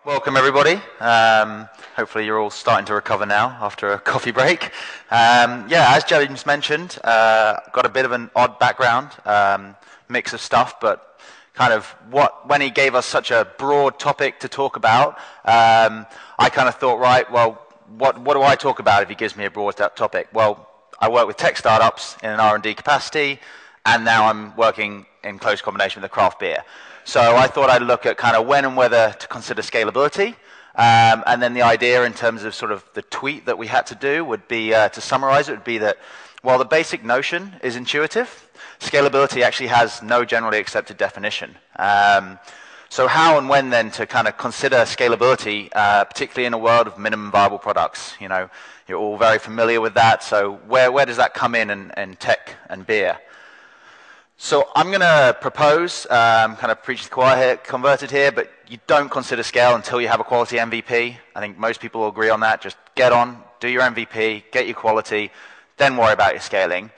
Welcome, everybody. Hopefully you're all starting to recover now after a coffee break. Yeah, as James mentioned, got a bit of an odd background, mix of stuff, but kind of when he gave us such a broad topic to talk about, I kind of thought, right, well, what do I talk about if he gives me a broad topic? Well, I work with tech startups in an R&D capacity, and now I'm working in close combination with a craft beer. So I thought I'd look at kind of when and whether to consider scalability, and then the idea in terms of sort of the tweet that we had to do would be, to summarize it, would be that while the basic notion is intuitive, scalability actually has no generally accepted definition. So how and when then to kind of consider scalability, particularly in a world of minimum viable products? You know, you're all very familiar with that, so where does that come in tech and beer? So I'm going to propose, kind of preach to the choir here, converted here, but you don't consider scale until you have a quality MVP. I think most people will agree on that. Just get on, do your MVP, get your quality, then worry about your scaling.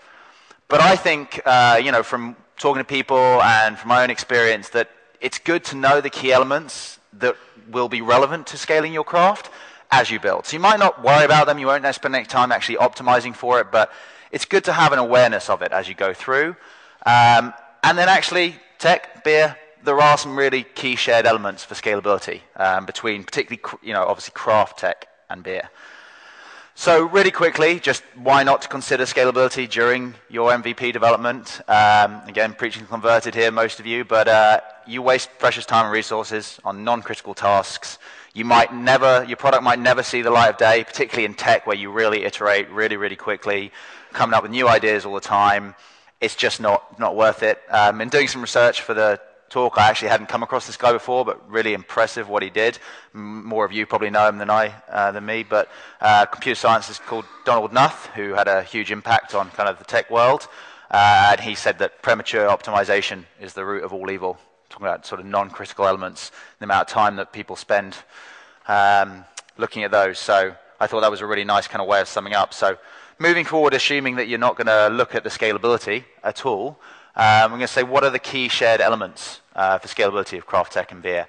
But I think, you know, from talking to people and from my own experience, that it's good to know the key elements that will be relevant to scaling your craft as you build. So you might not worry about them, you won't spend any time actually optimizing for it, but it's good to have an awareness of it as you go through. And then actually, tech, beer, there are some really key shared elements for scalability between particularly, you know, obviously craft tech and beer. So really quickly, just why not to consider scalability during your MVP development? Again, preaching converted here, most of you, but you waste precious time and resources on non-critical tasks. Your product might never see the light of day, particularly in tech where you really iterate really, really quickly, coming up with new ideas all the time. It's just not worth it. In doing some research for the talk, I actually hadn't come across this guy before, but really impressive what he did. More of you probably know him than me, but computer scientist called Donald Knuth, who had a huge impact on kind of the tech world, and he said that premature optimization is the root of all evil. Talking about sort of non-critical elements, the amount of time that people spend looking at those. So I thought that was a really nice kind of way of summing up. So moving forward, assuming that you're not going to look at the scalability at all, I'm going to say what are the key shared elements for scalability of craft tech and beer.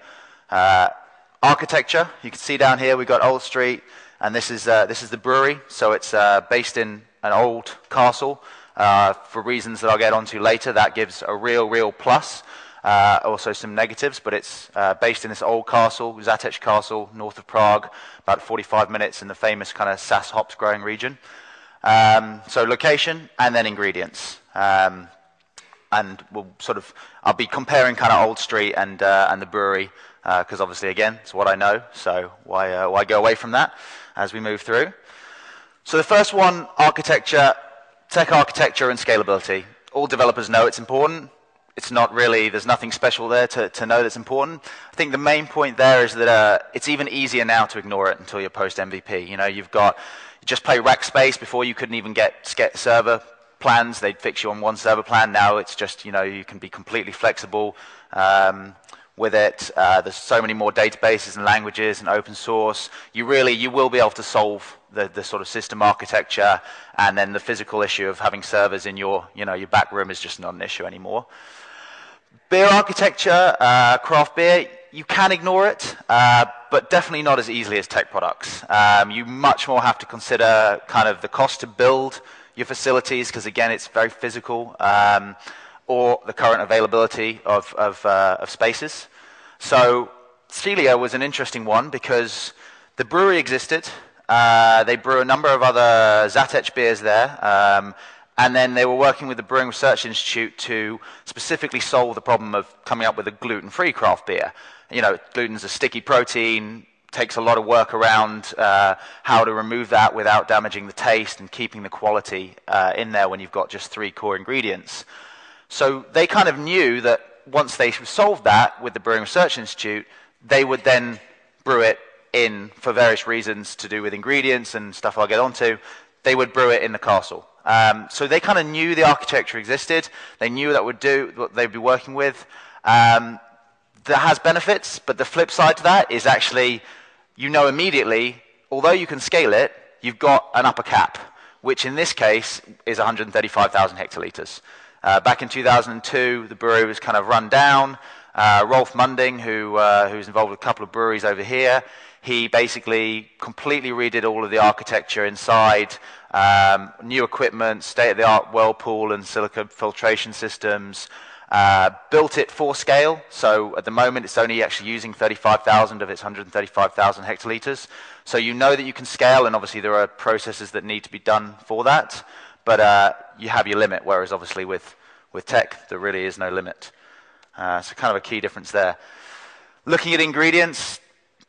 Architecture, you can see down here we've got Old Street, and this is the brewery. So it's based in an old castle. For reasons that I'll get onto later, that gives a real plus. Also some negatives, but it's based in this old castle, Zatech Castle, north of Prague, about 45 minutes in the famous kind of Sass hops growing region. So location and then ingredients. And I'll be comparing kind of Old Street and the brewery, because obviously, again, it's what I know, so why go away from that as we move through? So the first one, architecture, tech architecture and scalability. All developers know it's important. It's not really, there's nothing special there to know that's important. I think the main point there is that it's even easier now to ignore it until you're post-MVP. You know, you just play rack space. Before you couldn't even get server plans. They'd fix you on one server plan. Now it's just, you know, you can be completely flexible with it. There's so many more databases and languages and open source. You will be able to solve the sort of system architecture, and then the physical issue of having servers in your back room is just not an issue anymore. Beer architecture, craft beer, you can ignore it, but definitely not as easily as tech products. You much more have to consider kind of the cost to build your facilities, because again, it's very physical, or the current availability of spaces. So Celia was an interesting one because the brewery existed. They brew a number of other Zatech beers there. And then they were working with the Brewing Research Institute to specifically solve the problem of coming up with a gluten-free craft beer. You know, gluten's a sticky protein, takes a lot of work around how to remove that without damaging the taste and keeping the quality in there when you've got just 3 core ingredients. So they kind of knew that once they solved that with the Brewing Research Institute, they would then brew it in, for various reasons to do with ingredients and stuff I'll get onto, they would brew it in the castle. So they kind of knew the architecture existed. They knew that would do what they'd be working with. That has benefits, but the flip side to that is actually, you know immediately, although you can scale it, you've got an upper cap, which in this case is 135,000 hectolitres. Back in 2002, the brewery was kind of run down. Rolf Munding, who's involved with a couple of breweries over here, he basically completely redid all of the architecture inside, new equipment, state-of-the-art whirlpool and silica filtration systems, built it for scale. So at the moment, it's only actually using 35,000 of its 135,000 hectoliters. So you know that you can scale, and obviously there are processes that need to be done for that. But you have your limit, whereas obviously with tech, there really is no limit. So kind of a key difference there. Looking at ingredients,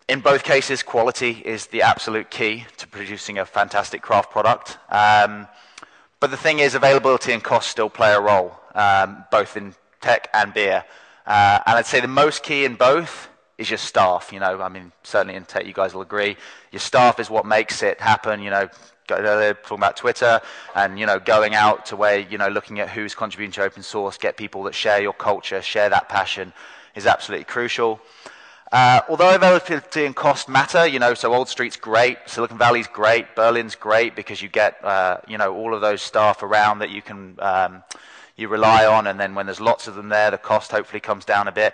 in both cases, quality is the absolute key to producing a fantastic craft product. But the thing is, availability and cost still play a role, both in tech and beer. And I'd say the most key in both is your staff. You know, I mean, certainly in tech, you guys will agree. Your staff is what makes it happen. You know, talking about Twitter and, you know, going out to where, you know, looking at who's contributing to open source, get people that share your culture, share that passion is absolutely crucial. Although availability and cost matter, you know, so Old Street's great, Silicon Valley's great, Berlin's great because you get, you know, all of those staff around that you can, you rely on, and then when there's lots of them there, the cost hopefully comes down a bit.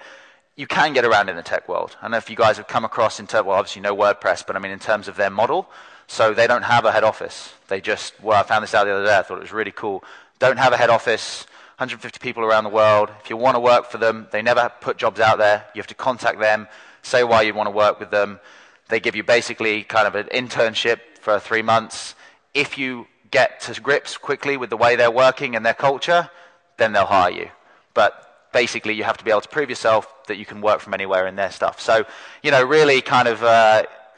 You can get around in the tech world. I don't know if you guys have come across well, obviously no WordPress, but I mean in terms of their model, so they don't have a head office. They just, well, I found this out the other day, I thought it was really cool. Don't have a head office, 150 people around the world. If you want to work for them, they never put jobs out there. You have to contact them, say why you want to work with them. They give you basically kind of an internship for 3 months. If you get to grips quickly with the way they're working and their culture, then they'll hire you. But basically you have to be able to prove yourself that you can work from anywhere in their stuff. So, you know, really kind of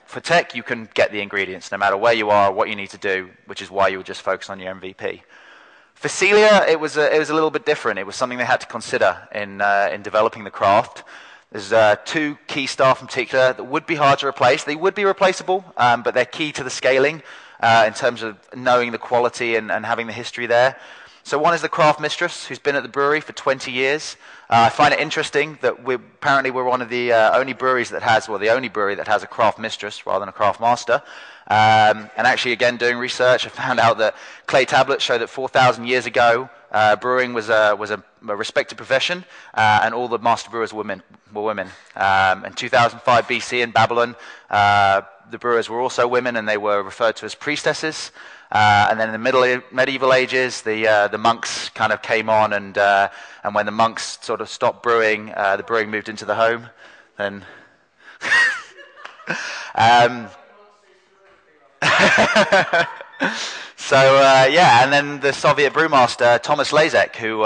for tech, you can get the ingredients no matter where you are, what you need to do, which is why you would just focus on your MVP. For Celia, it was a little bit different. It was something they had to consider in developing the craft. There's 2 key staff in particular that would be hard to replace. They would be replaceable, but they're key to the scaling in terms of knowing the quality and having the history there. So one is the craft mistress, who's been at the brewery for 20 years. I find it interesting that apparently we're one of the only breweries that has, well, the only brewery that has a craft mistress rather than a craft master. And actually, again, doing research, I found out that clay tablets show that 4,000 years ago, brewing was a respected profession, and all the master brewers were women. In 2005 BC in Babylon, the brewers were also women, and they were referred to as priestesses. And then in the medieval ages, the monks kind of came on, and when the monks sort of stopped brewing, the brewing moved into the home. Then, so yeah, and then the Soviet brewmaster Thomas Lazek, who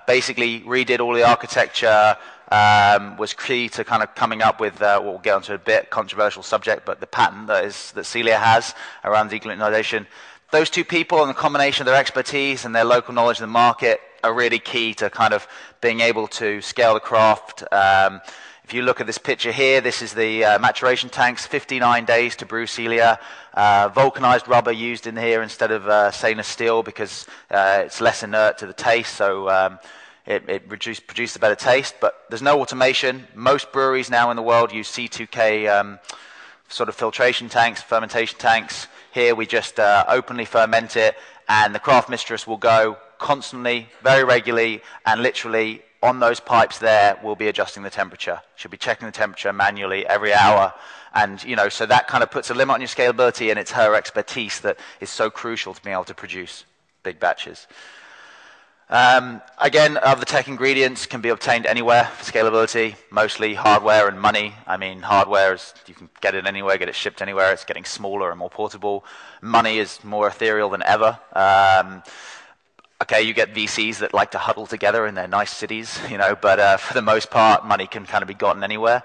basically redid all the architecture, was key to kind of coming up with what we'll get onto a bit controversial subject, but the patent that Celia has around deglutinization. Those 2 people and the combination of their expertise and their local knowledge of the market are really key to kind of being able to scale the craft. If you look at this picture here, this is the maturation tanks, 59 days to brew Celia. Vulcanized rubber used in here instead of stainless steel because it's less inert to the taste, so it produces a better taste. But there's no automation. Most breweries now in the world use C2K sort of filtration tanks, fermentation tanks. Here we just openly ferment it, and the craft mistress will go constantly, very regularly, and literally on those pipes there will be adjusting the temperature. She'll be checking the temperature manually every hour, and you know, so that kind of puts a limit on your scalability, and it's her expertise that is so crucial to being able to produce big batches. Again, the tech ingredients can be obtained anywhere for scalability, mostly hardware and money. I mean, hardware is, you can get it anywhere, get it shipped anywhere. It's getting smaller and more portable. Money is more ethereal than ever. Okay, you get VCs that like to huddle together in their nice cities, you know, but for the most part, money can kind of be gotten anywhere.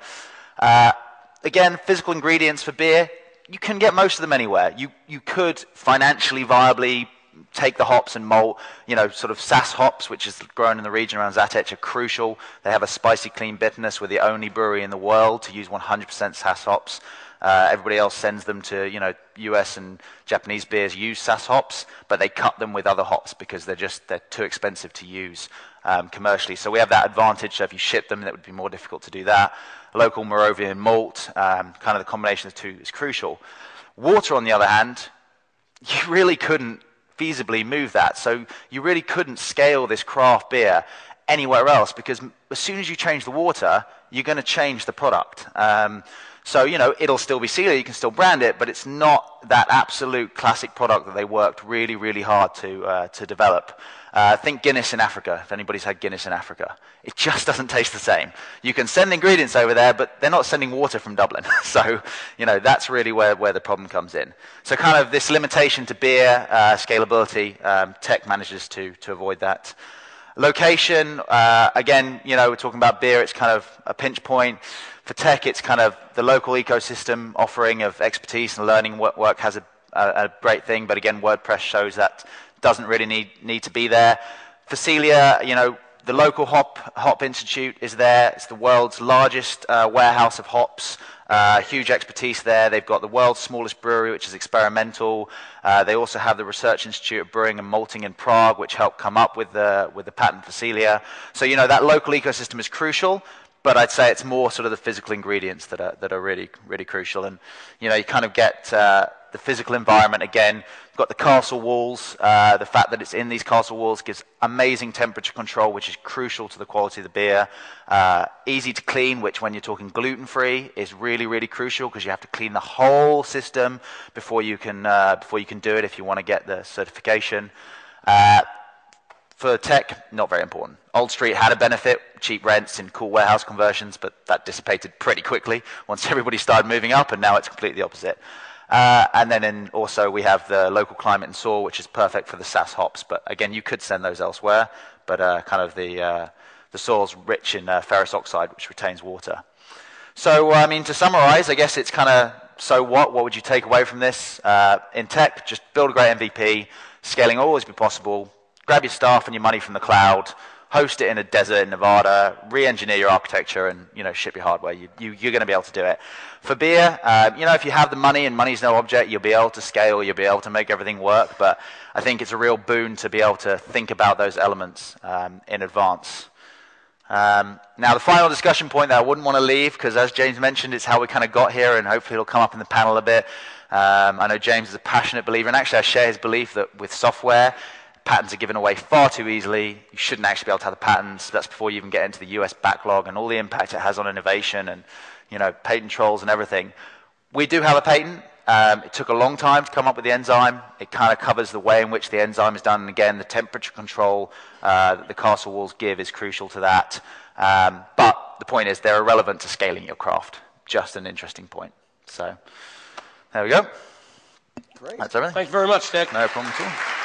Again, physical ingredients for beer, you can get most of them anywhere. You could financially viably take the hops and malt, you know, sort of Sass hops, which is grown in the region around Zatech, are crucial. They have a spicy, clean bitterness. We're the only brewery in the world to use 100% Sass hops. Everybody else sends them to, you know, US and Japanese beers use Sass hops, but they cut them with other hops because they're too expensive to use commercially. So we have that advantage. So if you ship them, it would be more difficult to do that. Local Moravian malt, kind of the combination of the 2 is crucial. Water, on the other hand, you really couldn't feasibly move that. So you really couldn't scale this craft beer anywhere else, because as soon as you change the water, you're going to change the product. So, you know, it'll still be Celia, you can still brand it, but it's not that absolute classic product that they worked really, really hard to develop. Think Guinness in Africa, if anybody's had Guinness in Africa. It just doesn't taste the same. You can send ingredients over there, but they're not sending water from Dublin. So, you know, that's really where the problem comes in. So kind of this limitation to beer, scalability, tech manages to avoid that. Location, again, you know, we're talking about beer, it's kind of a pinch point. For tech, it's kind of the local ecosystem offering of expertise and learning work has a great thing, but again, WordPress shows that doesn't really need to be there. For Celia, you know, the local Hop Institute is there. It's the world's largest warehouse of hops. Huge expertise there. They've got the world's smallest brewery, which is experimental. They also have the Research Institute of Brewing and Malting in Prague, which helped come up with the patent for Celia. So, you know, that local ecosystem is crucial, but I'd say it's more sort of the physical ingredients that are really, really crucial. And, you know, you kind of get the physical environment again. You've got the castle walls. The fact that it's in these castle walls gives amazing temperature control, which is crucial to the quality of the beer. Easy to clean, which when you're talking gluten-free is really, really crucial, because you have to clean the whole system before you can do it if you want to get the certification. For tech, not very important. Old Street had a benefit, cheap rents and cool warehouse conversions, but that dissipated pretty quickly once everybody started moving up, and now it's completely the opposite. And then also we have the local climate and soil, which is perfect for the SAS hops, but again, you could send those elsewhere, but kind of the soil's rich in ferrous oxide, which retains water. So, I mean, to summarize, I guess it's kind of, so what would you take away from this? In tech, just build a great MVP, scaling will always be possible. Grab your staff and your money from the cloud, host it in a desert in Nevada, re-engineer your architecture, and, you know, ship your hardware. You're going to be able to do it. For beer, you know, if you have the money and money's no object, you'll be able to scale, you'll be able to make everything work. But I think it's a real boon to be able to think about those elements in advance. Now, the final discussion point that I wouldn't want to leave, because as James mentioned, it's how we kind of got here, and hopefully it'll come up in the panel a bit. I know James is a passionate believer, and actually I share his belief that with software, patents are given away far too easily. You shouldn't actually be able to have the patents. That's before you even get into the US backlog and all the impact it has on innovation and, you know, patent trolls and everything. We do have a patent. It took a long time to come up with the enzyme. It kind of covers the way in which the enzyme is done. And again, the temperature control that the castle walls give is crucial to that. But the point is, they're irrelevant to scaling your craft. Just an interesting point. So there we go. Great. That's everything. Thank you very much, Nick. No problem at all.